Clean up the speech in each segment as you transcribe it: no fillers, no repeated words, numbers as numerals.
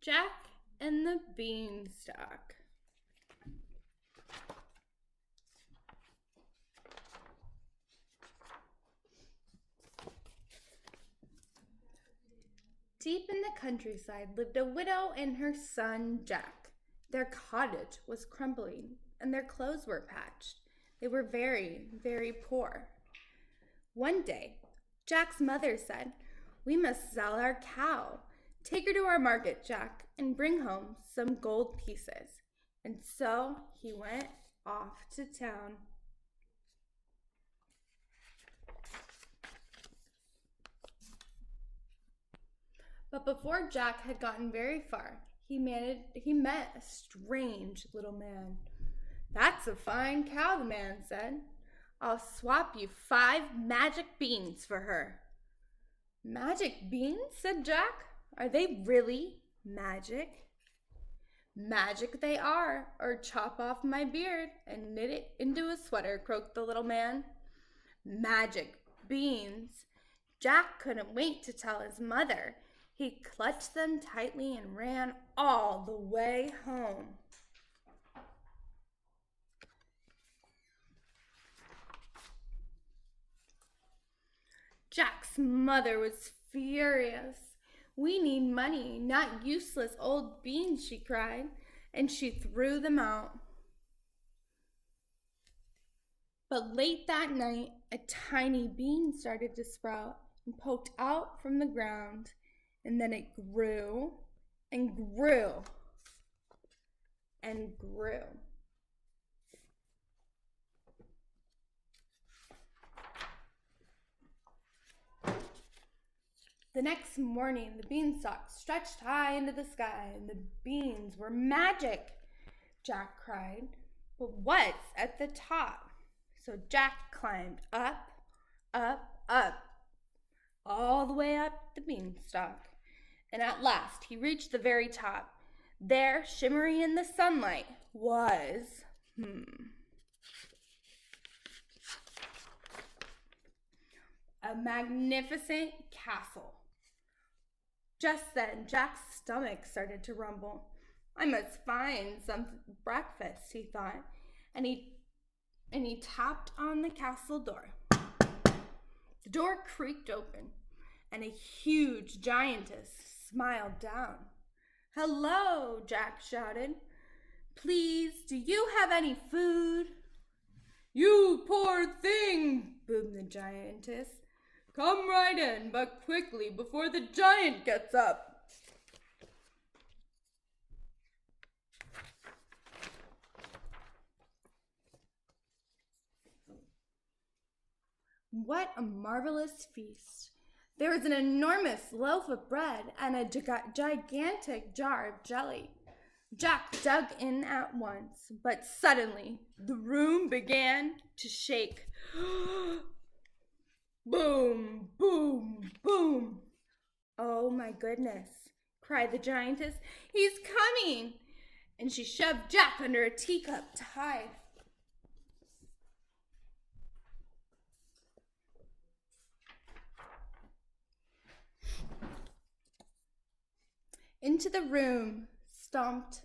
Jack and the Beanstalk. Deep in the countryside lived a widow and her son Jack. Their cottage was crumbling and their clothes were patched. They were very, very poor. One day, Jack's mother said, "We must sell our cow. Take her to our market, Jack, and bring home some gold pieces." And so he went off to town. But before Jack had gotten very far, he met a strange little man. "That's a fine cow," the man said. "I'll swap you 5 magic beans for her." "Magic beans?" said Jack. "Are they really magic?" "Magic they are, or chop off my beard and knit it into a sweater," croaked the little man. Magic beans! Jack couldn't wait to tell his mother. He clutched them tightly and ran all the way home. Jack's mother was furious. "We need money, not useless old beans," she cried, and she threw them out. But late that night, a tiny bean started to sprout and poked out from the ground, and then it grew and grew and grew. The next morning, the beanstalk stretched high into the sky, and the beans were magic. Jack cried, "But what's at the top?" So Jack climbed up, up, up, all the way up the beanstalk. And at last he reached the very top. There, shimmering in the sunlight, was a magnificent castle. Just then, Jack's stomach started to rumble. "I must find some breakfast," he thought, and he tapped on the castle door. The door creaked open, and a huge giantess smiled down. "Hello," Jack shouted. "Please, do you have any food?" "You poor thing," boomed the giantess. "Come right in, but quickly before the giant gets up." What a marvelous feast! There was an enormous loaf of bread and a gigantic jar of jelly. Jack dug in at once, but suddenly the room began to shake. Boom, boom, boom. "Oh my goodness," cried the giantess. "He's coming!" And she shoved Jack under a teacup to hide. Into the room stomped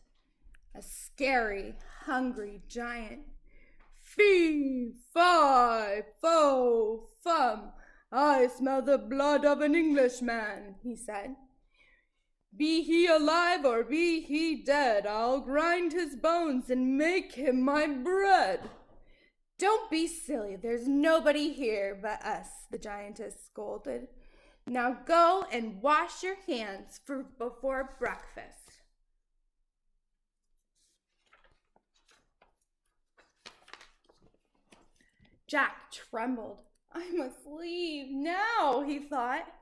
a scary, hungry giant. "Fee, fi, fo, fum, I smell the blood of an Englishman," he said. "Be he alive or be he dead, I'll grind his bones and make him my bread." "Don't be silly, there's nobody here but us," the giantess scolded. "Now go and wash your hands before breakfast." Jack trembled. "I must leave now," he thought.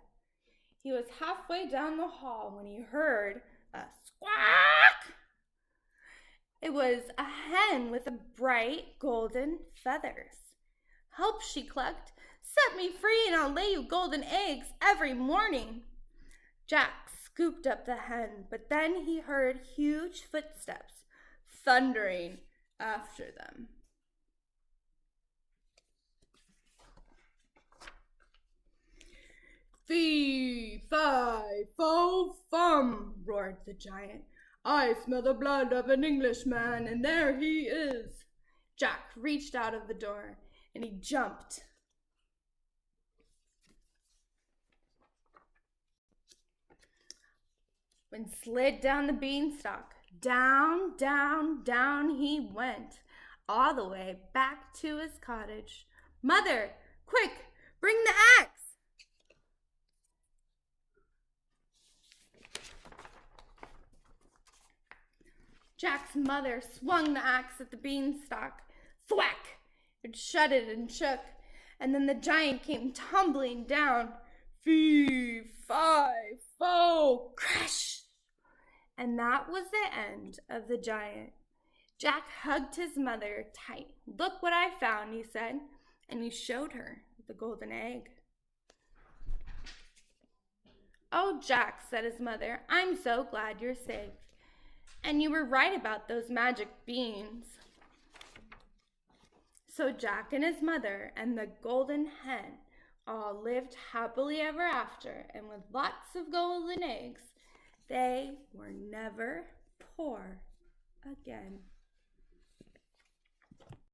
He was halfway down the hall when he heard a squawk. It was a hen with bright golden feathers. "Help," she clucked. "Set me free and I'll lay you golden eggs every morning." Jack scooped up the hen, but then he heard huge footsteps thundering after them. "Fee, fi, fo, fum," roared roared the giant. "I smell the blood of an Englishman, and there he is." Jack reached out of the door, and he jumped. And slid down the beanstalk. Down, down, down he went, all the way back to his cottage. "Mother, quick, bring the axe!" Jack's mother swung the axe at the beanstalk. Thwack! It shuddered and shook, and then the giant came tumbling down. Fee, fi, fo, crash! And that was the end of the giant. Jack hugged his mother tight. "Look what I found," he said, and he showed her the golden egg. "Oh, Jack," said his mother, "I'm so glad you're safe. And you were right about those magic beans." So Jack and his mother and the golden hen all lived happily ever after, and with lots of golden eggs. They were never poor again.